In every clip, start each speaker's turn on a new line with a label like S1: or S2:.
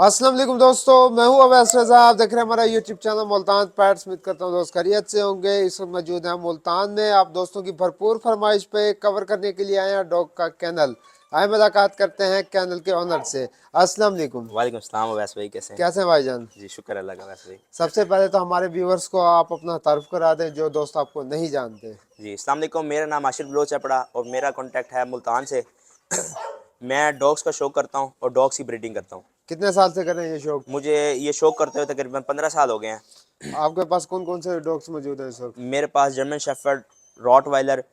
S1: अस्सलाम वालेकुम दोस्तों, मैं हूं अवैस रजा। आप देख रहे हैं हमारा यूट्यूब चैनल मुल्तान पैट्स। उम्मीद करता हूं दोस्त खैरियत से होंगे। इस वक्त मौजूद हैं मुल्तान में। आप दोस्तों की भरपूर फरमाइश पे कवर करने के लिए आए हैं डॉग का कैनल। आए मुलाकात करते हैं कैनल के ऑनर से। अस्सलाम वालेकुम।
S2: वालेकुम सलाम अवैस भाई, कैसे हैं?
S1: कैसे हैं भाईजान?
S2: जी शुक्र अल्लाह का अवैस भाई।
S1: सबसे पहले तो हमारे व्यूअर्स को आप अपना तारुफ करा दें, जो दोस्त आपको नहीं जानते।
S2: जी अस्सलाम वालेकुम, मेरा नाम आशिर बलोच है पड़ा और मेरा कांटेक्ट है मुल्तान से। मैं डॉग्स का शौक करता हूँ और डॉग्स की ब्रीडिंग करता हूँ।
S1: कितने साल से कर रहे हैं ये शौक?
S2: मुझे ये शौक करते हुए तकरीबन 15 साल हो गए हैं।
S1: आपके पास कौन कौन से डॉग्स मौजूद हैं इस वक्त?
S2: मेरे पास जर्मन शेफर्ड, रॉटवाइलर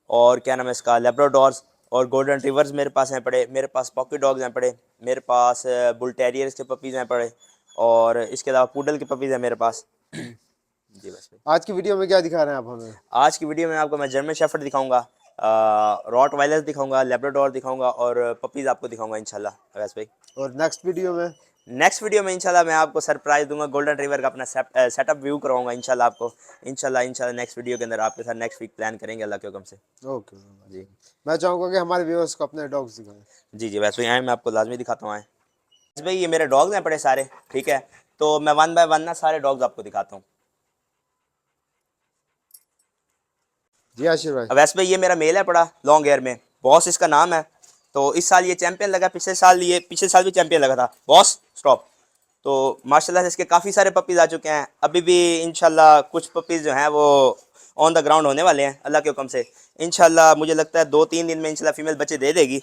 S2: और क्या नाम है इसका, लेब्राडोर्स और गोल्डन रिवर्स मेरे पास हैं पड़े। मेरे पास पॉकेट डॉग्स हैं पड़े। मेरे पास बुल टेरियर्स के पपीज़ हैं पड़े और इसके अलावा पूडल के पपीज़ हैं मेरे पास। जी बस भाई।
S1: आज की वीडियो में क्या दिखा रहे हैं आप हमें?
S2: आज की वीडियो में आपको मैं जर्मन शेफर्ड दिखाऊंगा, रॉट वाइलर दिखाऊंगा, लेब्राडोर दिखाऊंगा और पपीज़ आपको दिखाऊंगा इंशाल्लाह अवैस भाई।
S1: और नेक्स्ट वीडियो में?
S2: नेक्स्ट वीडियो में इंशाल्लाह मैं आपको सरप्राइज दूंगा, गोल्डन रिवर का अपना सेटअप व्यू करवाऊंगा इंशाल्लाह आपको। इंशाल्लाह नेक्स्ट वीडियो के अंदर आपके साथ नेक्स्ट वीक प्लान करेंगे अल्लाह के हुक्म से।
S1: ओके।
S2: जी
S1: मैं चाहूँगा कि हमारे व्यूअर्स को अपने डॉग्स दिखाएं।
S2: जी जी वैसे यहाँ मैं आपको लाजमी दिखाता हूँ। आए भाई, ये मेरे डॉग्स हैं बड़े सारे, ठीक है? तो मैं वन बाय वन ना सारे डॉग्स आपको दिखाता हूँ।
S1: जी आशिर भाई।
S2: वैसे भाई ये मेरा मेल है पड़ा लॉन्ग हेयर में, बॉस इसका नाम है। तो इस साल ये चैंपियन लगा, पिछले साल भी चैंपियन लगा था बॉस। स्टॉप। तो माशाल्लाह से इसके काफ़ी सारे पपीज़ आ चुके हैं। अभी भी इंशाल्लाह कुछ पपीज़ जो हैं वो ऑन द ग्राउंड होने वाले हैं अल्लाह के हुक्म से। इंशाल्लाह मुझे लगता है 2-3 दिन में इंशाल्लाह फीमेल बच्चे दे देगी।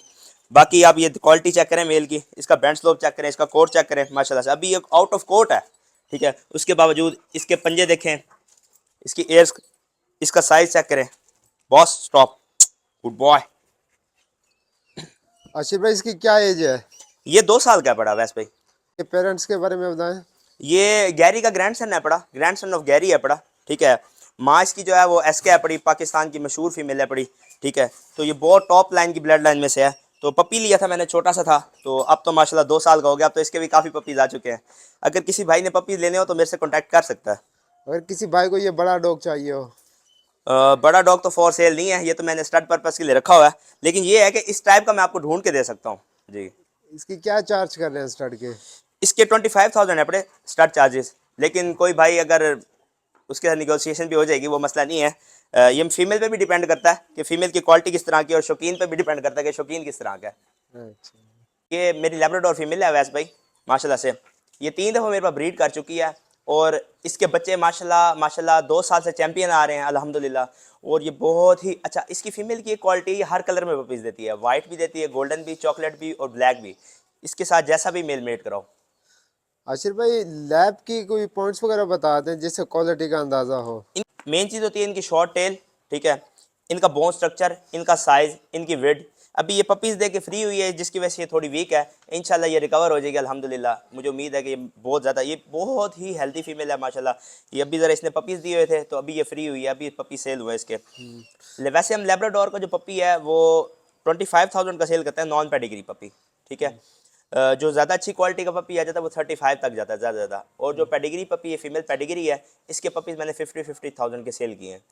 S2: बाकी आप ये क्वालिटी चेक करें मेल की, इसका बैंड स्लोप चेक करें, इसका कोट चेक करें। माशाल्लाह से अभी ये आउट ऑफ कोट है, ठीक है? उसके बावजूद इसके पंजे देखें, इसकी एयर्स, इसका साइज चेक करें। Boss stop, good boy.
S1: Ashir भाई इसकी क्या एज है?
S2: ये 2 साल का पड़ा वैसे भाई।
S1: ये पेरेंट्स के बारे में बताएं।
S2: ये गैरी का ग्रैंडसन है पड़ा, ग्रैंडसन ऑफ गैरी है पड़ा, ठीक है? माँ इसकी जो है वो एसके है पड़ी, पाकिस्तान की मशहूर फीमेल है पड़ी, ठीक है? तो ये बहुत टॉप लाइन की ब्लड लाइन में से है। तो पपी लिया था मैंने, छोटा सा था, तो अब तो माशाल्लाह 2 साल का हो गया। अब तो इसके भी काफ़ी पपीज़ आ चुके हैं। अगर किसी भाई ने पपीज़ लेने हो तो मेरे से कॉन्टैक्ट कर सकता है।
S1: अगर किसी भाई को ये बड़ा डॉग चाहिए हो?
S2: बड़ा डॉग तो फॉर सेल नहीं है, ये तो मैंने स्टड पर्पज़ के लिए रखा हुआ है। लेकिन ये है कि इस टाइप का मैं आपको ढूंढ के दे सकता हूँ। जी
S1: इसकी क्या चार्ज कर रहे हैं स्टार्ट के?
S2: इसके 25,000 है पड़े स्टार्ट चार्जेस। लेकिन कोई भाई अगर उसके साथ निगोशिएशन भी हो जाएगी, वो मसला नहीं है। ये फीमेल पे भी डिपेंड करता है कि फ़ीमेल की क्वालिटी किस तरह की, और शौकीन पे भी डिपेंड करता है कि शौकीन किस तरह का है।
S1: अच्छा।
S2: ये मेरी लैब्राडोर फीमेल है वैस भाई, माशाल्लाह से। ये 3 दफ़ा मेरे पास ब्रीड कर चुकी है और इसके बच्चे माशाल्लाह माशाल्लाह 2 साल से चैंपियन आ रहे हैं अल्हम्दुलिल्लाह। और ये बहुत ही अच्छा, इसकी फ़ीमेल की एक क्वालिटी, ये हर कलर में पपीज़ देती है, वाइट भी देती है, गोल्डन भी, चॉकलेट भी और ब्लैक भी। इसके साथ जैसा भी मेल मेट कराओ।
S1: आशिर भाई लैब की कोई पॉइंट्स वगैरह बता दें जिससे क्वालिटी का अंदाज़ा हो।
S2: इन मेन चीज़ होती है इनकी शॉर्ट टेल, ठीक है? इनका बोन स्ट्रक्चर, इनका साइज़, इनकी विड्थ। अभी ये पपीज़ दे के फ्री हुई है, जिसकी वजह से ये थोड़ी वीक है। इंशाल्लाह ये रिकवर हो जाएगी अल्हम्दुलिल्लाह। मुझे उम्मीद है कि ये बहुत ज़्यादा, ये बहुत ही हेल्दी फीमेल है माशाल्लाह। ये अभी ज़रा इसने पपीज़ दिए हुए थे, तो अभी ये फ्री हुई है, अभी पपी सेल हुआ है इसके। वैसे हम लेब्राडोर का जो पपी है वो 25,000 का सेल करते हैं, नॉन पेडिग्री पपी, ठीक है? जो ज़्यादा अच्छी क्वालिटी का पपी आ जाता है वो 35 तक जाता है ज़्यादा ज़्यादा। और जो पेडिग्री पपी है, फीमेल पेडिग्री है, इसके पपीज़ मैंने 50,000 के सेल किए हैं।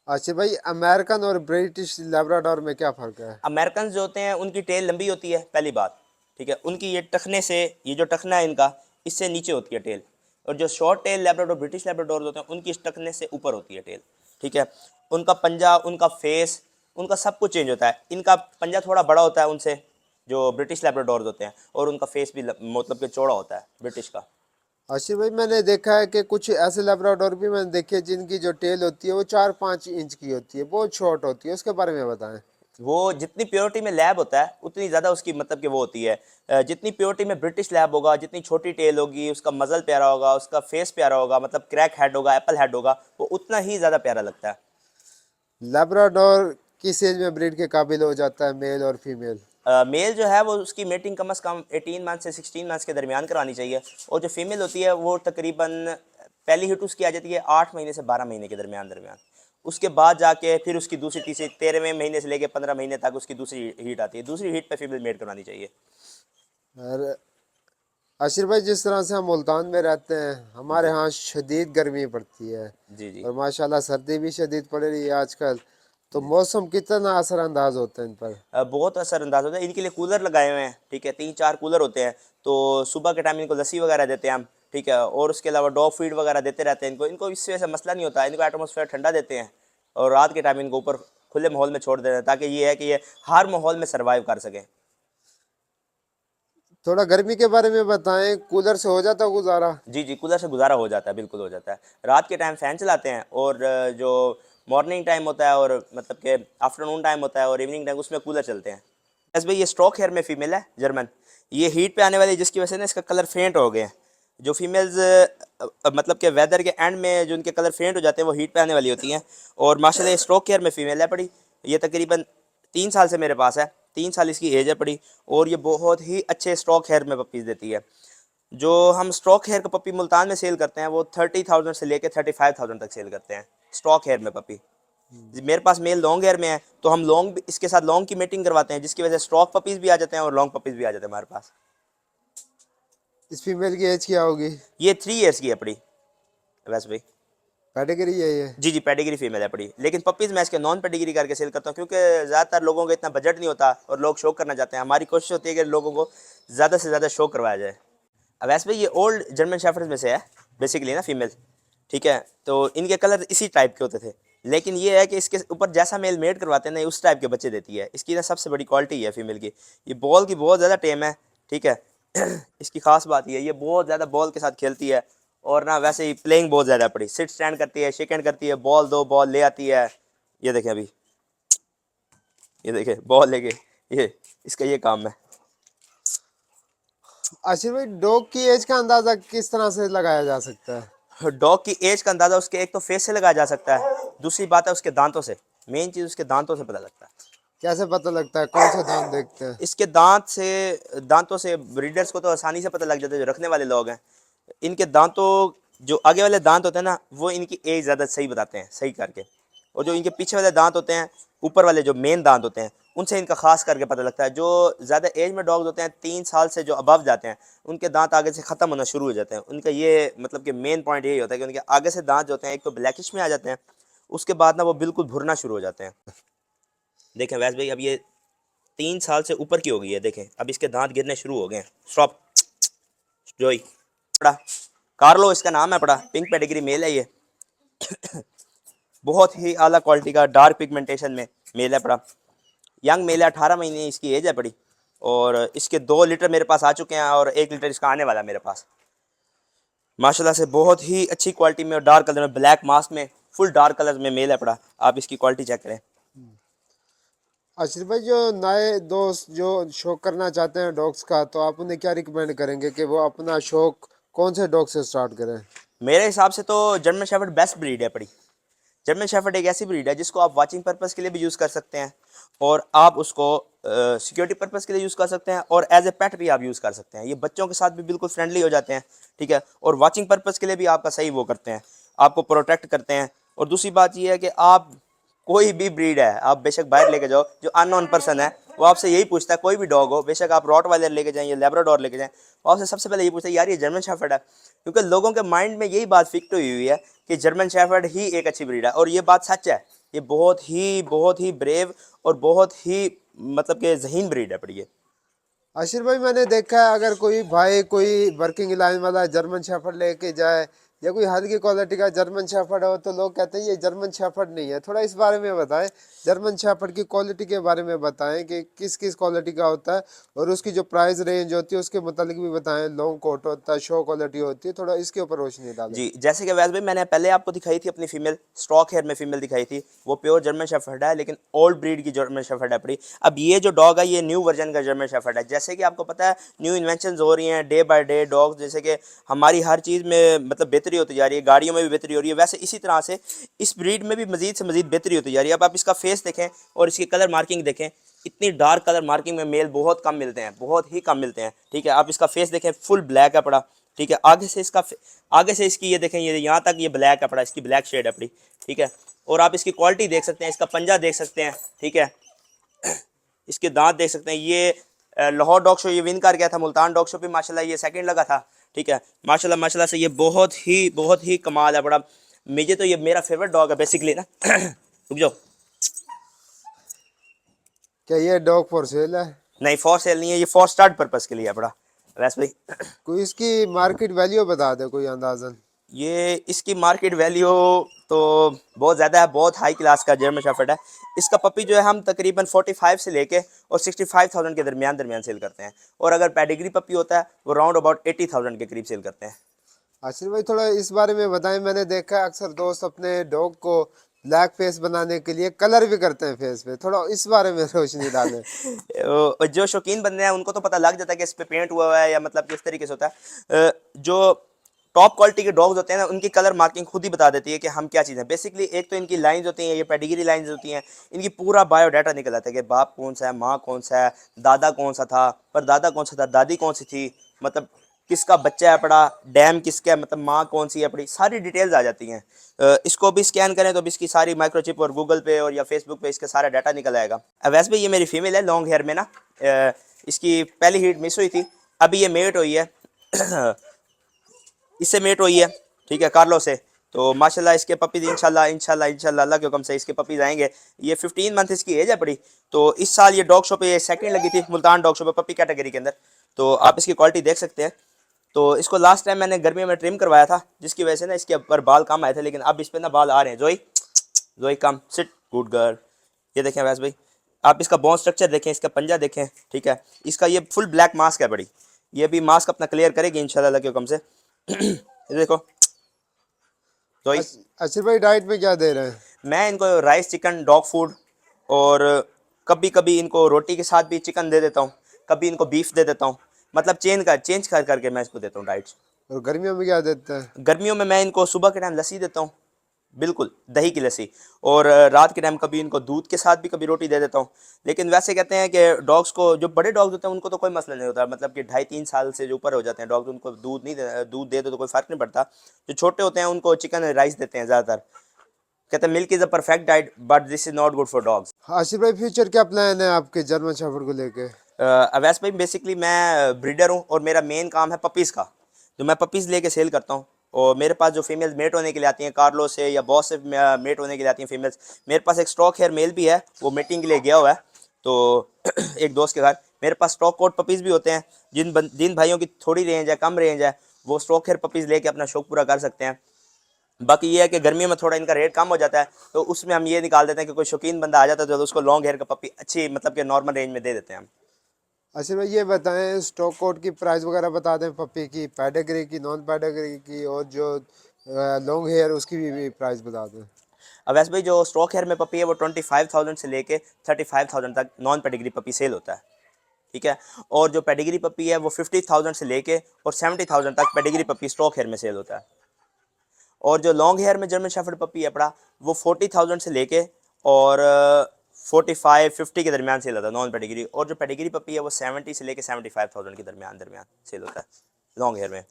S1: आशिर भाई अमेरिकन और ब्रिटिश लेब्राडोर में क्या फ़र्क है?
S2: अमेरिकन जो होते हैं उनकी टेल लंबी होती है, पहली बात, ठीक है? उनकी ये टखने से, ये जो टखना है इनका, इससे नीचे होती है टेल। और जो short tail Labrador, British Labrador होते हैं, उनकी इस टखने से ऊपर होती है टेल, ठीक है? उनका पंजा, उनका फेस, उनका सब कुछ चेंज होता है। इनका पंजा थोड़ा बड़ा होता है उनसे, जो ब्रिटिश लेब्राडोर होते हैं, और उनका फेस भी मतलब कि चौड़ा होता है ब्रिटिश का।
S1: आशिर भाई मैंने देखा है कि कुछ ऐसे लेब्राडोर भी मैंने देखे हैं जिनकी जो टेल होती है वो 4-5 इंच की होती है, बहुत शॉर्ट होती है। उसके बारे में बताएं।
S2: वो जितनी प्योरिटी में लैब होता है उतनी ज़्यादा उसकी मतलब कि वो होती है। जितनी प्योरिटी में ब्रिटिश लैब होगा, जितनी छोटी टेल होगी, उसका मज़ल प्यारा होगा, उसका फेस प्यारा होगा, मतलब क्रैक हेड होगा, एप्पल हेड होगा, वो उतना ही ज़्यादा प्यारा लगता है।
S1: लेब्राडोर किस एज में ब्रीड के काबिल हो जाता है, मेल और फीमेल?
S2: मेल जो है वो उसकी मेटिंग कम अज़ कम 18 मंथ से 16 मंथ्स के दरमियान करानी चाहिए। और जो फीमेल होती है वो तकरीबन पहली हिट उसकी आ जाती है 8 महीने से 12 महीने के दरमियान दरमियान। उसके बाद जाके फिर उसकी दूसरी तीसरी 13वें महीने से लेके 15 महीने तक उसकी दूसरी हीट आती है। दूसरी हीट पे फीमेल मेट करवानी चाहिए।
S1: और आशिर भाई जिस तरह से हम मुल्तान में रहते हैं, हमारे
S2: जी
S1: यहाँ शदीद गर्मी पड़ती है
S2: जी जी
S1: और माशाल्लाह सर्दी भी शदीद पड़ रही है आजकल। तो मौसम कितना असरअंदाज होता है इन पर?
S2: बहुत असरअंदाज होता है। इनके लिए कूलर लगाए हुए हैं, ठीक है, 3-4 कूलर होते हैं। तो सुबह के टाइम इनको लस्सी वगैरह देते हैं हम, ठीक है, और उसके अलावा डॉग फीड वगैरह देते रहते हैं इनको। इनको इस वजह से मसला नहीं होता, इनको एटमोसफेयर ठंडा देते हैं और रात के टाइम इनको ऊपर खुले माहौल में छोड़ देते हैं, ताकि ये है कि ये हर माहौल में सर्वाइव कर सकें।
S1: थोड़ा गर्मी के बारे में बताएं, कूलर से हो जाता गुजारा?
S2: जी जी, कूलर से गुजारा हो जाता है, बिल्कुल हो जाता है। रात के टाइम फ़ैन चलाते हैं और जो मॉर्निंग टाइम होता है और मतलब कि आफ्टरनून टाइम होता है और इवनिंग टाइम, उसमें कूलर चलते हैं। बस भाई, ये स्टॉक हेयर में फ़ीमेल है जर्मन। ये हीट पे आने वाली, जिसकी वजह से ना इसका कलर फेंट हो गया है। जो फीमेल्स मतलब कि वेदर के एंड में जो इनके कलर फेंट हो जाते हैं, वो हीट पे आने वाली होती हैं। और माशाल्लाह ये स्टॉक हेयर में फ़ीमेल है पड़ी। ये तकरीबन 3 साल से मेरे पास है, 3 साल इसकी एज है पड़ी। और ये बहुत ही अच्छे स्टॉक हेयर में पपीज़ देती है। जो हम स्टॉक हेयर का पपी मुल्तान में सेल करते हैं, वो 30,000 से लेके 35,000 तक सेल करते हैं स्टॉक हेयर में पपी। मेरे पास मेल लॉन्ग हेयर में है, तो हम लॉन्ग इसके साथ लॉन्ग की मीटिंग करवाते हैं, जिसकी वजह से स्टॉक पपीज़ भी आ जाते हैं और लॉन्ग पपीज़ भी आ जाते हैं हमारे पास।
S1: इस फीमेल की एज क्या होगी?
S2: ये 3 ईयर्स की है पड़ी वैसे भाई।
S1: कैटेगरी है ये?
S2: जी जी, पेडिग्री फीमेल है पड़ी, लेकिन पपीज़ मैं इसके नॉन पेडिग्री करके सेल करता हूँ, क्योंकि ज़्यादातर लोगों का इतना बजट नहीं होता और लोग शौक करना चाहते हैं। हमारी कोशिश होती है कि लोगों को ज़्यादा से ज़्यादा शौक करवाया जाए। अब वैसे भाई, ये ओल्ड जर्मन शेफर्ड्स में से है बेसिकली ना, फीमेल, ठीक है। तो इनके कलर इसी टाइप के होते थे, लेकिन ये है कि इसके ऊपर जैसा मेल मेड करवाते हैं ना, उस टाइप के बच्चे देती है। इसकी ना सबसे बड़ी क्वालिटी है फीमेल की, ये बॉल की बहुत ज़्यादा टेम है, ठीक है। इसकी खास बात ये है, ये बहुत ज़्यादा बॉल के साथ खेलती है और ना वैसे ही प्लेइंग बहुत ज़्यादा पड़ी, सिट स्टैंड करती है, शेक हैंड करती है, बॉल दो बॉल ले आती है। ये देखें अभी, ये देखें बॉल लेके, ये इसका ये काम है।
S1: आशिर भाई, डॉग की एज का अंदाजा किस तरह से लगाया जा सकता है?
S2: डॉग की एज का अंदाज़ा उसके एक तो फेस से लगाया जा सकता है, दूसरी बात है उसके दांतों से। मेन चीज़ उसके दांतों से पता लगता है।
S1: कैसे पता लगता है, कौन से दांत देखते हैं?
S2: इसके दांतों से ब्रीडर्स को तो आसानी से पता लग जाता है, जो रखने वाले लोग हैं। इनके दांतों, जो आगे वाले दांत होते हैं ना, वो इनकी एज ज़्यादा सही बताते हैं, सही करके। और जो इनके पीछे वाले दांत होते हैं, ऊपर वाले जो मेन दांत होते हैं, उनसे इनका खास करके पता लगता है। जो ज़्यादा एज में डॉग्स होते हैं, 3 साल से जो अबव जाते हैं, उनके दांत आगे से ख़त्म होना शुरू हो जाते हैं। उनका ये मतलब कि मेन पॉइंट यही होता है कि उनके आगे से दांत जो होते हैं, एक तो ब्लैकिश में आ जाते हैं, उसके बाद ना वो बिल्कुल भुरना शुरू हो जाते हैं। देखें वैसे भाई, अब ये 3 साल से ऊपर की हो गई है, देखें अब इसके दांत गिरने शुरू हो गए हैं। स्टॉप जोई पड़ा, कार्लो इसका नाम है पड़ा, पिंक पेडिग्री मेल है ये। बहुत ही आला क्वालिटी का डार्क पिगमेंटेशन में मेल है पड़ा। यंग मेल है, 18 महीने इसकी एज है पड़ी। और इसके 2 लीटर मेरे पास आ चुके हैं और 1 लीटर इसका आने वाला है मेरे पास। माशाल्लाह से बहुत ही अच्छी क्वालिटी में और डार्क कलर में, ब्लैक मास्क में, फुल डार्क कलर में मेल है पड़ा। आप इसकी क्वालिटी चेक करें।
S1: आशिर भाई, जो नए दोस्त जो शौक करना चाहते हैं डॉग्स का, तो आप उन्हें क्या रिकमेंड करेंगे कि वो अपना शौक कौन से डॉग से स्टार्ट करें?
S2: मेरे हिसाब से तो जर्मन शेफर्ड बेस्ट ब्रीड है पड़ी। जर्मन शेफर्ड एक ऐसी ब्रीड है जिसको आप वाचिंग पर्पज़ के लिए भी यूज़ कर सकते हैं और आप उसको सिक्योरिटी पर्पज़ के लिए यूज़ कर सकते हैं और एज ए पेट भी आप यूज़ कर सकते हैं। ये बच्चों के साथ भी बिल्कुल फ्रेंडली हो जाते हैं, ठीक है, और वाचिंग पर्पज़ के लिए भी आपका सही वो करते हैं, आपको प्रोटेक्ट करते हैं। और दूसरी बात ये है कि आप कोई भी ब्रीड है, आप बेशक बाहर लेके जाओ, जो अननोन पर्सन है वो आपसे यही पूछता है, कोई भी डॉग हो, बेशक आप रॉट वाइलर लेके जाएं या लेब्राडोर लेके जाएं, वो आपसे सबसे पहले यही पूछता है, यार ये जर्मन शेफर्ड है। क्योंकि लोगों के माइंड में यही बात फिक्स हुई है कि जर्मन शेफर्ड ही एक अच्छी ब्रीड है, और ये बात सच है। ये बहुत ही ब्रेव और बहुत ही मतलब कि ज़हीन ब्रीड है पड़ी ये।
S1: आशिर भाई, मैंने देखा है अगर कोई भाई कोई वर्किंग लाइन वाला जर्मन शेफर्ड लेके जाए या कोई हल्की क्वालिटी का जर्मन शेफर्ड हो, तो लोग कहते हैं ये जर्मन शेफर्ड नहीं है। थोड़ा इस बारे में बताएं, जर्मन शेफर्ड की क्वालिटी के बारे में बताएं कि किस किस क्वालिटी का होता है और उसकी जो प्राइस रेंज होती है उसके मुतालिक भी बताएं। लॉन्ग कोट होता है, शो क्वालिटी होती है, थोड़ा इसके ऊपर रोशनी डालें।
S2: जी, जैसे कि वैसे भाई, मैंने पहले आपको दिखाई थी अपनी फीमेल, स्टॉक हेयर में फीमेल दिखाई थी, वो प्योर जर्मन शेफर्ड है, लेकिन ओल्ड ब्रीड की जर्मन शेफर्ड है पड़ी। अब ये जो डॉग है, ये न्यू वर्जन का जर्मन शेफर्ड है। जैसे कि आपको पता है, न्यू इन्वेंशंस हो रही हैं डे बाय डे डॉग्स, जैसे कि हमारी हर चीज़ में मतलब बेहतरी होती जा रही है, गाड़ियों में भी बेहतरी हो रही है, वैसे इसी तरह से इस ब्रीड में भी मजीद से मजीद बेहतरी होती जा रही है। अब आप इसका फेस देखें और इसकी कलर मार्किंग देखें, इतनी डार्क कलर मार्किंग में मेल बहुत कम मिलते हैं, बहुत ही कम मिलते हैं, ठीक है। आप इसका फेस देखें, फुल ब्लैक है पड़ा, ठीक है। आगे से इसकी ये देखें, ये यहाँ तक ये ब्लैक है पड़ा, इसकी ब्लैक शेड है पड़ी, ठीक है। और आप इसकी क्वालिटी देख सकते हैं, इसका पंजा देख सकते हैं, ठीक है। इसके दांत देख सकते हैं। ये लाहौर डॉग शो ये विन कर गया था, मुल्तान डॉग शो पे माशाल्लाह ये सेकंड लगा था, ठीक है। माशाल्लाह माशाल्लाह से ये बहुत ही कमाल है बड़ा। मुझे तो ये मेरा फेवरेट डॉग है बेसिकली ना। रुक जाओ,
S1: क्या ये डॉग फॉर सेल है?
S2: नहीं, फॉर सेल नहीं है, ये फॉर स्टार्ट पर्पस के लिए है बड़ा। वैसे भाई
S1: कोई इसकी मार्केट वैल्यू बता दे कोई अंदाजन।
S2: ये इसकी मार्केट वैल्यू तो बहुत ज़्यादा है, बहुत हाई क्लास का जर्मन शेफर्ड है। इसका पपी जो है हम तकरीबन 45 से लेके और 65,000 के दरमियान दरमियान सेल करते हैं, और अगर पेडिग्री पपी होता है वो राउंड अबाउट 80,000 के करीब सेल करते हैं।
S1: आशिर भाई थोड़ा इस बारे में बताएं। मैंने देखा है अक्सर दोस्त अपने डॉग को ब्लैक फेस बनाने के लिए कलर भी करते हैं फेस पे, थोड़ा इस बारे में रोशनी डालें।
S2: जो शौकीन बंदे हैं उनको तो पता लग जाता है कि इस पे पेंट हुआ हुआ है या मतलब किस तरीके से होता है। जो टॉप क्वालिटी के डॉग्स होते हैं ना, उनकी कलर मार्किंग खुद ही बता देती है कि हम क्या चीज़ है। बेसिकली एक तो इनकी लाइंस होती हैं, ये पेडिग्री लाइंस होती हैं, इनकी पूरा बायोडाटा निकल आता है कि बाप कौन सा है, माँ कौन सा है, दादा कौन सा था, पर दादा कौन सा था, दादी कौन सी थी, मतलब किसका बच्चा है पड़ा, डैम किसका है, मतलब माँ कौन सी है पड़ी, सारी डिटेल्स आ जाती हैं। इसको भी स्कैन करें तो भी इसकी सारी माइक्रोचिप और गूगल पे और या फेसबुक पे इसका सारा डाटा निकल आएगा। वैसे भी ये मेरी फीमेल है लॉन्ग हेयर में ना, इसकी पहली हीट मिस हुई थी, अभी ये मेट हुई है इससे मेट हुई है, ठीक है, कार्लो से। तो माशाल्लाह इसके पपीज इंशाल्लाह इंशाल्लाह इंशाल्लाह अल्लाह के हुक्म से इसके पपीज आएंगे। ये 15 मंथ इसकी एज है बड़ी। तो इस साल ये डॉग शो पे ये सेकंड लगी थी मुल्तान डॉग शो पे पपी कैटेगरी के अंदर। तो आप इसकी क्वालिटी देख सकते हैं। तो इसको लास्ट टाइम मैंने गर्मी में ट्रिम करवाया था, जिसकी वजह से ना इसके ऊपर बाल कम आए थे, लेकिन अब इस पे ना बाल आ रहे हैं। जोई जोई कम सिट गुड गर्ल। ये देखें वैसे भाई, आप इसका बोन स्ट्रक्चर देखें, इसका पंजा देखें, ठीक है। इसका ये फुल ब्लैक मास्क है बड़ी, ये भी मास्क अपना क्लियर करेगी इंशाल्लाह अल्लाह के हुक्म से। ये देखो जोई।
S1: आशिर भाई डाइट में क्या दे रहे हैं?
S2: मैं इनको राइस चिकन डॉग फूड, और कभी कभी इनको रोटी के साथ भी चिकन दे देता हूँ, कभी इनको बीफ दे देता हूँ, मतलब चेंज कर करके मैं इसको देता हूँ डाइट्स।
S1: और गर्मियों में क्या देते हैं?
S2: गर्मियों में मैं इनको सुबह के टाइम लस्सी देता हूँ, बिल्कुल दही की लस्सी, और रात के टाइम कभी इनको दूध के साथ भी कभी रोटी दे देता हूँ। लेकिन वैसे कहते हैं कि डॉग्स को, जो बड़े डॉग्स होते हैं उनको तो कोई मसला नहीं होता, मतलब कि 2.5-3 साल से जो ऊपर हो जाते हैं डॉग्स, उनको दूध दे दो तो कोई फ़र्क नहीं पड़ता। जो छोटे होते हैं उनको चिकन राइस देते हैं ज़्यादातर। कहते हैं milk is a perfect diet but this is not good for dogs.
S1: Ashir भाई फ्यूचर क्या प्लान है आपके जर्मन शेफर्ड को लेके?
S2: अवैस भाई बेसिकली मैं ब्रीडर हूँ और मेरा मेन काम है पपीज़ का, जो मैं पपीज़ लेके सेल करता हूँ। और मेरे पास जो फीमेल्स मेट होने के लिए आती हैं कार्लो से या बॉस से मेट होने के लिए आती हैं फीमेल्स, मेरे पास एक स्टॉक हेयर मेल भी है, वो मीटिंग के लिए गया हुआ है। तो एक दोस्त के घर मेरे पास स्टॉक कोट पपीज़ भी होते हैं। जिन भाइयों की थोड़ी रेंज है, कम रेंज है, वो स्टॉक हेयर पपीज़ लेके अपना शौक पूरा कर सकते हैं। बाकी ये है कि गर्मियों में थोड़ा इनका रेट कम हो जाता है, तो उसमें हम ये निकाल देते हैं कि कोई शौकीन बंदा आ जाता है तो उसको लॉन्ग हेयर का पपी अच्छी, मतलब कि नॉर्मल रेंज में दे देते हैं हम।
S1: आशिर भाई ये बताएं स्टॉक कोट की प्राइस वगैरह बता दें, पपी की, पेडिग्री की, नॉन पेडिग्री की, और जो लॉन्ग हेयर उसकी भी प्राइस बता दें।
S2: अब वैसे भाई जो स्टॉक हेयर में पपी है वो 25,000 से लेके 35,000 तक नॉन पेडिग्री पपी सेल होता है, ठीक है। और जो पेडिग्री पपी है वो 50,000 से लेके और 70,000 तक पेडिग्री पपी स्टॉक हेयर में सेल होता है। और जो लॉन्ग हेयर में जर्मन शेफर्ड पपी है पड़ा, वो 40,000 से लेके और 45-50 के दरमियान सेल होता है नॉन पेडिग्री। और जो पेडिग्री पपी है वो 70 से लेके 75,000 के दरमियान दरमियान सेल होता है लॉन्ग हेयर में।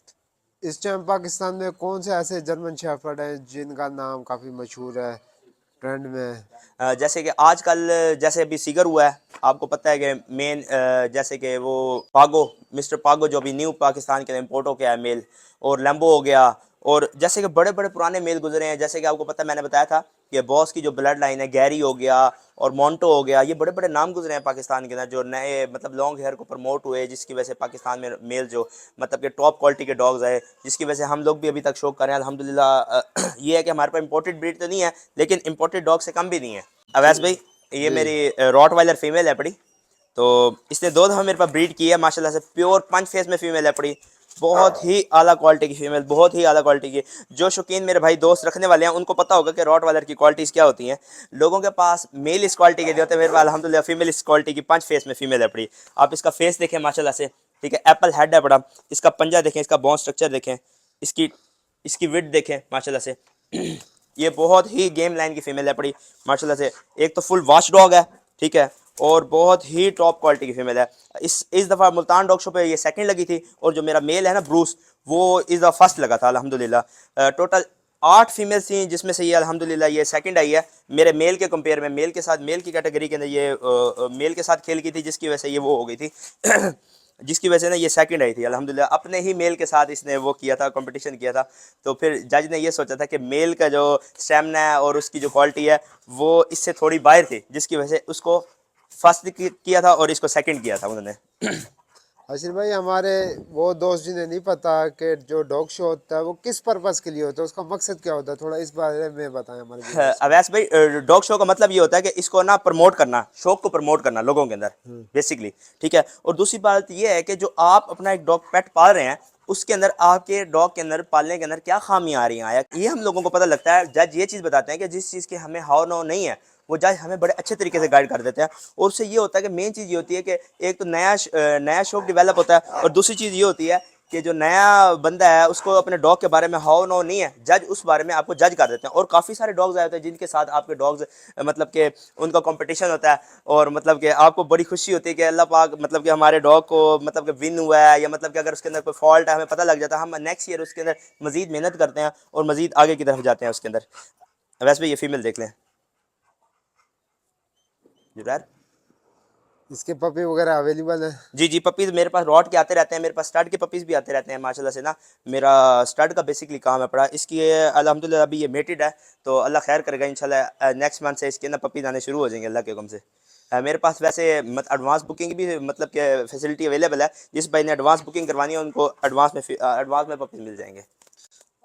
S1: इस टाइम पाकिस्तान में कौन से ऐसे जर्मन शेफर्ड हैं जिनका नाम काफ़ी मशहूर है, ट्रेंड में है?
S2: जैसे कि आजकल जैसे अभी सीगर हुआ है, आपको पता है कि मेन जैसे कि वो पागो, मिस्टर पागो जो अभी न्यू पाकिस्तान के इम्पोर्ट हो गया है मेल, और लैम्बो हो गया। और जैसे कि बड़े बड़े पुराने मेल गुजरे हैं, जैसे कि आपको पता है मैंने बताया था कि बॉस की जो ब्लड लाइन है, गैरी हो गया और मोंटो हो गया, ये बड़े बड़े नाम गुजरे हैं पाकिस्तान के अंदर जो नए मतलब लॉन्ग हेयर को प्रमोट हुए, जिसकी वजह से पाकिस्तान में मेल जो मतलब कि टॉप क्वालिटी के डॉग्स आए, जिसकी वजह से हम लोग भी अभी तक शौक कर रहे हैं अल्हम्दुलिल्लाह। ये है कि हमारे पास इंपोर्टेड ब्रीड तो नहीं है, लेकिन इंपोर्टेड डॉग से कम भी नहीं है। अवैस भाई ये
S1: जी।
S2: मेरी रॉट वाइलर फीमेल है पड़ी। तो इसने 2 दफ़ा मेरे पास ब्रीड की है माशाल्लाह से, प्योर पंच फेस में फीमेल है पड़ी, बहुत ही आला क्वालिटी की फीमेल, बहुत ही आला क्वालिटी की। जो शौकीन मेरे भाई दोस्त रखने वाले हैं उनको पता होगा कि रॉट वाइलर की क्वालिटीज़ क्या होती हैं। लोगों के पास मेल इस क्वालिटी के लिए होते हैं, मेरे पास अल्हम्दुलिल्लाह फीमेल इस क्वालिटी की पंच फेस में फीमेल है पड़ी। आप इसका फेस देखें माशाल्लाह से, ठीक है, एप्पल हेड है बड़ा, इसका पंजा देखें, इसका बोन स्ट्रक्चर देखें, इसकी इसकी विड्थ देखें माशाल्लाह से। ये बहुत ही गेम लाइन की फीमेल है पड़ी माशाल्लाह से। एक तो फुल वॉच डॉग है, ठीक है, और बहुत ही टॉप क्वालिटी की फीमेल है। इस दफ़ा मुल्तान डॉग शो पे ये सेकंड लगी थी, और जो मेरा मेल है ना ब्रूस, वो इस दफ़ा फर्स्ट लगा था अल्हम्दुलिल्लाह। टोटल 8 फीमेल्स थी, जिसमें से ये अल्हम्दुलिल्लाह ये सेकंड आई है मेरे मेल के कंपेयर में। मेल के साथ, मेल की कैटेगरी के अंदर ये मेल के साथ खेल की थी, जिसकी वजह से ये वो हो गई थी जिसकी वजह से ना ये सेकंड आई थी अल्हम्दुलिल्लाह। अपने ही मेल के साथ इसने वो किया था, कंपटीशन किया था। तो फिर जज ने ये सोचा था कि मेल का जो स्टेमिना है और उसकी जो क्वालिटी है वो इससे थोड़ी बाहर थी, जिसकी वजह से उसको फर्स्ट किया था और इसको सेकंड किया था उन्होंने।
S1: आशिर भाई, हमारे वो दोस्त जिन्हें नहीं पता कि जो डॉग शो होता है वो किस पर्पस के लिए होता है, उसका मकसद क्या होता है, थोड़ा इस बारे में बताएं हमारे व्यूअर्स को।
S2: अवैस भाई, डॉग शो का मतलब ये होता है कि इसको ना प्रमोट करना, शौक को प्रमोट करना लोगों के अंदर बेसिकली। ठीक है। और दूसरी बात ये है कि जो आप अपना एक डॉग पेट पाल रहे हैं उसके अंदर आपके डॉग के अंदर पालने के अंदर क्या खामियां आ रही हैं, ये हम लोगों को पता लगता है। जज ये चीज़ बताते हैं कि जिस चीज़ के हमें हाव नो नहीं है वो जज हमें बड़े अच्छे तरीके से गाइड कर देते हैं। और उससे ये होता है कि मेन चीज़ ये होती है कि एक तो नया शौक डेवलप होता है, और दूसरी चीज़ ये होती है कि जो नया बंदा है उसको अपने डॉग के बारे में हाउ नो नहीं है, जज उस बारे में आपको जज कर देते हैं। और काफ़ी सारे डॉग्स आए होते हैं जिनके साथ आपके डॉग्स मतलब कि उनका कंपटीशन होता है, और मतलब कि आपको बड़ी खुशी होती है कि अल्लाह पाक मतलब कि हमारे डॉग को मतलब कि विन हुआ है, या मतलब कि अगर उसके अंदर कोई फॉल्ट है हमें पता लग जाता है, हम नेक्स्ट ईयर उसके अंदर मजीद मेहनत करते हैं और मजीद आगे की तरफ जाते हैं उसके अंदर। वैसे भी ये फीमेल देख लें जुरैर।
S1: इसके पपी वगैरह अवेलेबल है?
S2: जी जी, पपीज़ मेरे पास रॉट के आते रहते हैं, मेरे पास स्टड के पपीज़ भी आते रहते हैं माशाल्लाह से ना। मेरा स्टड का बेसिकली काम है पड़ा इसकी, अल्हम्दुलिल्लाह अभी ये मेटेड है, तो अल्लाह खैर करेगा इंशाल्लाह नेक्स्ट मंथ से इसके ना पपीज़ आने शुरू हो जाएंगे अल्लाह के हुक्म से। मेरे पास वैसे एडवांस बुकिंग भी मतलब कि फैसिलिटी अवेलेबल है, जिस भाई ने एडवांस बुकिंग करवानी है उनको एडवांस में पपीज़ मिल जाएंगे।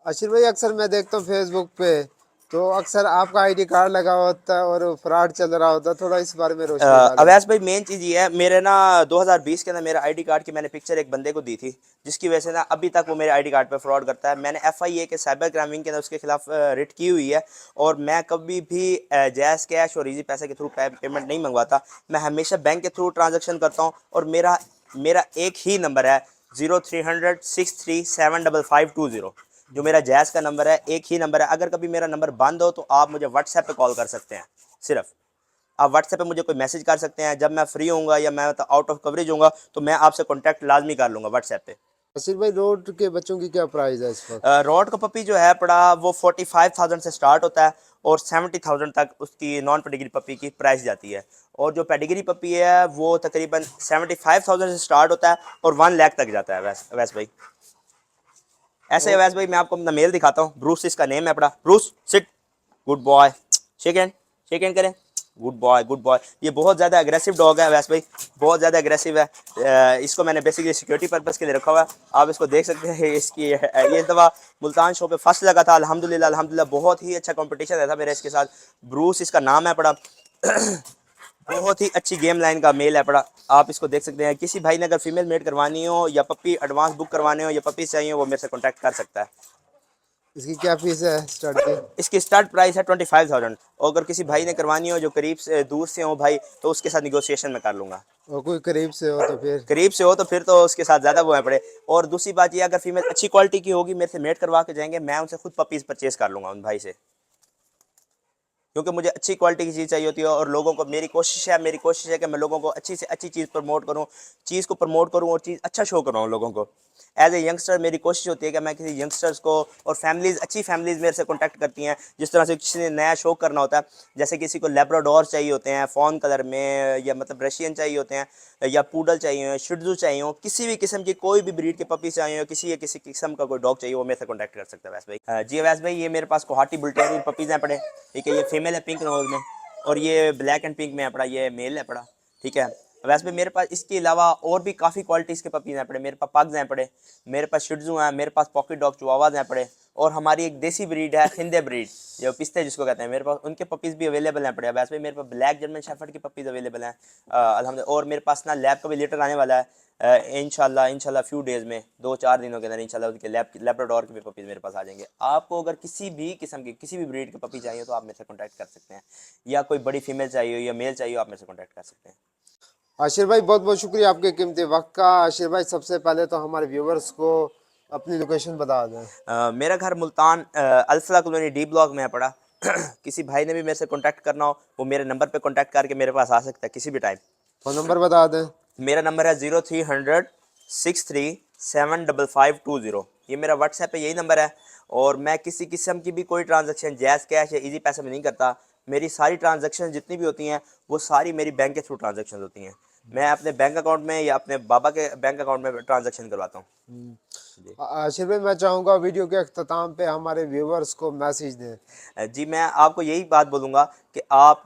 S1: आशिर भाई, अक्सर मैं देखता हूँ फेसबुक पे, तो अक्सर आपका आईडी कार्ड लगा होता है और फ्रॉड चल रहा होता है, थोड़ा इस बारे में रोशनी डालें।
S2: अवैस भाई मेन चीज़ ये है, मेरे ना 2020 के अंदर मेरा आईडी कार्ड की मैंने पिक्चर एक बंदे को दी थी, जिसकी वजह से ना अभी तक वो मेरे आईडी कार्ड पे फ्रॉड करता है। मैंने FIA के साइबर क्राइम विंग के अंदर उसके खिलाफ रिट की हुई है, और मैं कभी भी जैज़ कैश और इजी पैसे के थ्रू पेमेंट नहीं मंगवाता। मैं हमेशा बैंक के थ्रू ट्रांजेक्शन करता हूँ, और मेरा मेरा एक ही नंबर है 0300 6375520। जो मेरा जैज़ का नंबर है एक ही नंबर है। अगर कभी मेरा नंबर बंद हो तो आप मुझे व्हाट्सएप पे कॉल कर सकते हैं। सिर्फ आप व्हाट्सएप पे मुझे कोई मैसेज कर सकते हैं, जब मैं फ्री होऊंगा या मैं आउट ऑफ कवरेज होऊंगा तो मैं आपसे कांटेक्ट लाजमी कर लूंगा व्हाट्सएप पे।
S1: आशिर भाई, रोड के बच्चों की क्या प्राइस है इस वक्त?
S2: रॉड का पपी जो है पड़ा वो 45,000 से स्टार्ट होता है, और 70,000 तक उसकी नॉन पेडिग्री पपी की प्राइस जाती है। और जो पेडिग्री पपी है वो तकरीबन 75,000 से स्टार्ट होता है और 1 लाख तक जाता है। वैस भाई ऐसे है।
S1: ओ,
S2: वैस भाई मैं आपको अपना मेल दिखाता हूँ, ब्रूस इसका नेम है पड़ा। Bruce sit, good boy, shake hand करें, गुड बॉय गुड बॉय। ये बहुत ज़्यादा एग्रेसिव डॉग है वैसे भाई, बहुत ज़्यादा एग्रेसिव है। इसको मैंने बेसिकली सिक्योरिटी पर्पज़ के लिए रखा हुआ है। आप इसको देख सकते हैं, इसकी ये दफ़ा मुल्तान शो पे फर्स्ट लगा था अल्हम्दुलिल्लाह। अल्हम्दुलिल्लाह बहुत ही अच्छा कंपटीशन रहा था मेरा इसके साथ। ब्रूस इसका नाम है पड़ा। बहुत ही अच्छी गेम लाइन का मेल है पड़ा, आप इसको देख सकते हैं। किसी भाई ने अगर फीमेल मेड करवानी हो या पपी एडवांस बुक करवाने हो या पपी चाहिए हो वो मेरे से कॉन्टैक्ट कर सकता है।
S1: इसकी क्या फीस है स्टार्ट की?
S2: इसकी स्टार्ट प्राइस है 25,000, और अगर किसी भाई ने करवानी हो जो करीब से दूर से हो भाई तो उसके साथ निगोशिएशन में कर लूँगा।
S1: और कोई करीब से हो तो फिर?
S2: करीब से हो तो फिर तो उसके साथ ज़्यादा वो है पड़े। और दूसरी बात ये, अगर फीमेल अच्छी क्वालिटी की होगी मेरे से मेट करवा के जाएंगे, मैं उनसे खुद पपीज़ परचेज़ कर लूँगा उन भाई से, क्योंकि मुझे अच्छी क्वालिटी की चीज़ चाहिए होती है। और लोगों को मेरी कोशिश है कि मैं लोगों को अच्छी से अच्छी चीज़ प्रमोट करूँ, और चीज़ अच्छा शो कराऊँ लोगों को। एज ए यंगस्टर मेरी कोशिश होती है कि मैं किसी यंगस्टर्स को, और फैमिलीज़, अच्छी फैमिलीज़ मेरे से कॉन्टैक्ट करती हैं, जिस तरह से किसी ने नया शो करना होता है, जैसे किसी को लेब्राडोर चाहिए होते हैं फ़ॉन कलर में, या मतलब रशियन चाहिए होते हैं, या पूडल चाहिए हो, शिट्ज़ू चाहिए हो, किसी भी किस्म की कोई भी ब्रीड के पपी चाहिए हो, किसी किस्म का कोई डॉग चाहिए वो मेरे से कॉन्टैक्ट कर सकता है वैसे भाई। जी वैसे भाई, ये मेरे पास कोहाटी बुल्टेरियर पपीज़ हैं पड़े। ठीक है, ये फीमेल है पिंक नोज में, और ये ब्लैक एंड पिंक में है पड़ा, ये मेल है पड़ा। ठीक है। वैसे भी मेरे पास इसके अलावा और भी काफ़ी क्वालिटीज़ के पपीज़ हैं पड़े। मेरे पास पग्स हैं पड़े, मेरे पास शिट्ज़ू हैं, मेरे पास पॉकेट डॉग चिवावाज़ हैं पड़े, और हमारी एक देसी ब्रीड है खिंदे ब्रीड, जो पिस्ते जिसको कहते हैं, मेरे पास उनके पपीज़ भी अवेलेबल हैं पड़े। वैसे भी मेरे पास ब्लैक जर्मन शेफर्ड की पपीज़ अवेलेबल हैं अल्हम्दुलिल्लाह। और मेरे पास ना लैब का भी लीटर आने वाला है इंशाल्लाह फ्यू डेज़ में, 2-4 दिनों के अंदर इंशाल्लाह उनके लेब्राडोर के भी पपीज़ मेरे पास आ जाएंगे। आपको अगर किसी भी किस्म की किसी भी ब्रीड के पपी चाहिए तो आप मेरे से कॉन्टैक्ट कर सकते हैं, या कोई बड़ी फीमेल चाहिए हो या मेल चाहिए हो आप मेरे से कॉन्टैक्ट कर सकते हैं।
S1: आशिर भाई, बहुत बहुत शुक्रिया आपके कीमती वक्त का। आशिर भाई, सबसे पहले तो हमारे व्यूवर्स को अपनी लोकेशन बता दें।
S2: मेरा घर Multan Alfalah colony D block में है पड़ा। किसी भाई ने भी मेरे से कॉन्टैक्ट करना हो वो मेरे नंबर पे कॉन्टैक्ट करके मेरे पास आ सकता है किसी भी टाइम।
S1: फ़ोन नंबर बता दें।
S2: मेरा नंबर है 0300 6375520। ये मेरा व्हाट्सएप पे यही नंबर है। और मैं किसी किस्म की भी कोई ट्रांजैक्शन जैज़ कैश या इजी पैसे में नहीं करता। मेरी सारी ट्रांजैक्शन जितनी भी होती हैं वो सारी मेरी बैंक के थ्रू ट्रांजैक्शन होती हैं। मैं अपने बैंक अकाउंट में या अपने बाबा के बैंक अकाउंट में ट्रांजैक्शन करवाता हूँ। जी।
S1: आशिर भाई, मैं चाहूँगा वीडियो के अख्ताम पे हमारे व्यूवर्स को मैसेज दें।
S2: जी, मैं आपको यही बात बोलूँगा कि आप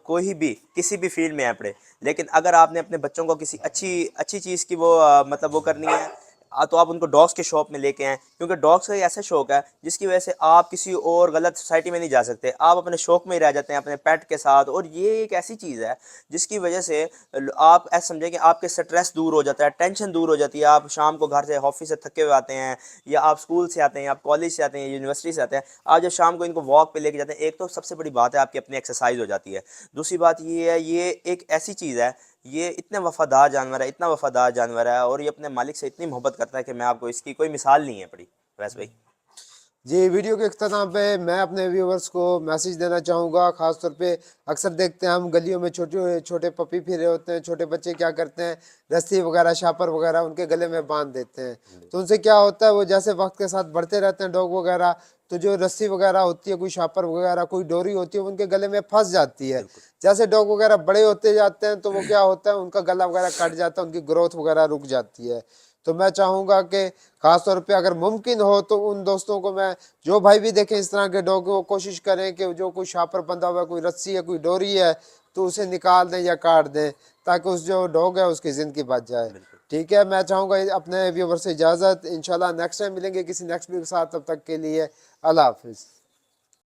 S2: कोई भी किसी भी फील्ड में हैं पढ़े, लेकिन अगर आपने अपने बच्चों को किसी अच्छी अच्छी चीज़ की वो मतलब वो करनी है, तो आप उनको डॉग्स के शौक में लेके आएँ, क्योंकि डॉग्स का एक ऐसा शौक है जिसकी वजह से आप किसी और गलत सोसाइटी में नहीं जा सकते, आप अपने शौक में ही रह जाते हैं अपने पेट के साथ। और ये एक ऐसी चीज़ है जिसकी वजह से आप ऐसा समझें कि आपके स्ट्रेस दूर हो जाता है, टेंशन दूर हो जाती है। आप शाम को घर से ऑफिस से थके हुए आते हैं, या आप स्कूल से आते हैं, या आप कॉलेज से आते हैं, यूनिवर्सिटी से आते हैं, आप जब शाम को इनको वॉक पे लेके जाते हैं, एक तो सबसे बड़ी बात है आपकी अपनी एक्सरसाइज हो जाती है। दूसरी बात ये है, ये एक ऐसी चीज़ है, ये इतने वफादार जानवर है, इतना वफादार जानवर है, और ये अपने मालिक से इतनी मोहब्बत करता है कि मैं आपको इसकी कोई मिसाल नहीं है पड़ी वैसे भाई।
S1: जी, वीडियो के अख्ताम पे मैं अपने व्यूवर्स को मैसेज देना चाहूँगा। ख़ास तौर पे अक्सर देखते हैं हम गलियों में छोटे छोटे पपी फिरे होते हैं, छोटे बच्चे क्या करते हैं, रस्सी वगैरह शापर वगैरह उनके गले में बांध देते हैं। तो उनसे क्या होता है, वो जैसे वक्त के साथ बढ़ते रहते हैं डॉग वगैरह, तो जो रस्सी वगैरह होती है, कोई शापर वगैरह, कोई डोरी होती है, वो उनके गले में फंस जाती है।
S2: बिल्कुल।
S1: जैसे डॉग वगैरह बड़े होते जाते हैं तो वो क्या होता है, उनका गला वगैरह कट जाता है, उनकी ग्रोथ वगैरह रुक जाती है। तो मैं चाहूँगा कि खास तौर पे अगर मुमकिन हो तो उन दोस्तों को मैं, जो भाई भी देखें इस तरह के डॉग, वो कोशिश करें कि जो कोई शापर बंधा हुआ है, कोई रस्सी है, कोई डोरी है, तो उसे निकाल दें या काट दें, ताकि उस जो डॉग है उसकी ज़िंदगी बच जाए।
S2: बिल्कुल।
S1: ठीक है, मैं चाहूँगा अपने व्यूवर से इजाज़त। इंशाल्लाह नेक्स्ट टाइम मिलेंगे किसी नेक्स्ट वीडियो के साथ, तब तक के लिए अल्लाह हाफिज़।